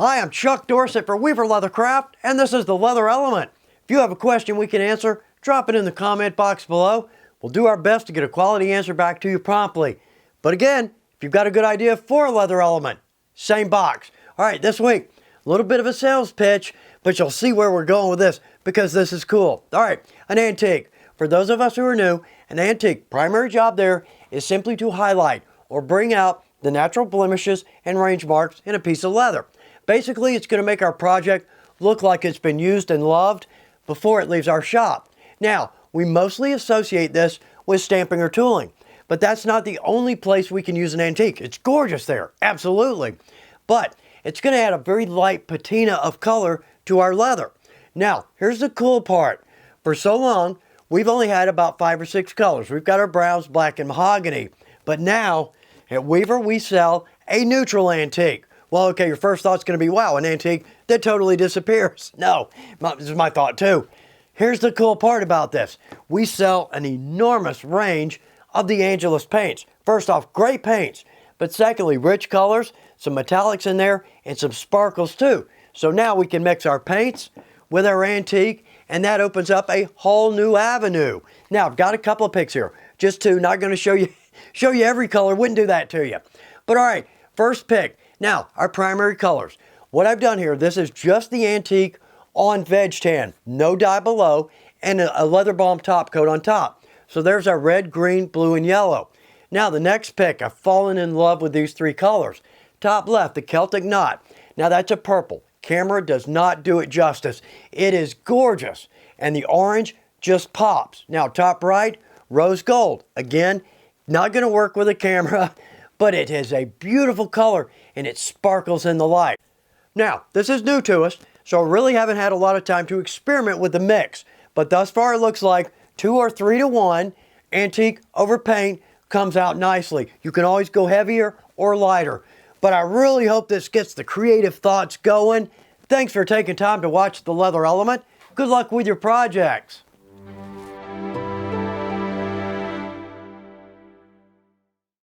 Hi, I'm Chuck Dorsett for Weaver Leathercraft, and this is the Leather Element. If you have a question we can answer, drop it in the comment box below. We'll do our best to get a quality answer back to you promptly. But again, if you've got a good idea for a Leather Element, same box. All right, this week, a little bit of a sales pitch, but you'll see where we're going with this because this is cool. All right, an antique. For those of us who are new, an antique primary job there is simply to highlight or bring out the natural blemishes and range marks in a piece of leather. Basically, it's going to make our project look like it's been used and loved before it leaves our shop. Now, we mostly associate this with stamping or tooling, but that's not the only place we can use an antique. It's gorgeous there, absolutely. But it's going to add a very light patina of color to our leather. Now, here's the cool part. For so long, we've only had about 5 or 6 colors. We've got our browns, black, and mahogany. But now, at Weaver, we sell a neutral antique. Well, okay, your first thought's going to be, wow, an antique that totally disappears. No, this is my thought too. Here's the cool part about this. We sell an enormous range of the Angelus Paints. First off, great paints, but secondly, rich colors, some metallics in there, and some sparkles too. So now we can mix our paints with our antique, and that opens up a whole new avenue. Now, I've got a couple of picks here. Just two, not going to show you every color, wouldn't do that to you. But all right, first pick. Now, our primary colors. What I've done here, this is just the antique on veg tan, no dye below, and a leather balm top coat on top. So there's our red, green, blue, and yellow. Now, the next pick, I've fallen in love with these 3 colors. Top left, the Celtic knot. Now, that's a purple. Camera does not do it justice. It is gorgeous, and the orange just pops. Now, top right, rose gold. Again, not going to work with a camera, but it is a beautiful color and it sparkles in the light. Now, this is new to us, so I really haven't had a lot of time to experiment with the mix, but thus far it looks like 2 or 3 to 1 antique over paint comes out nicely. You can always go heavier or lighter, but I really hope this gets the creative thoughts going. Thanks for taking time to watch The Leather Element. Good luck with your projects.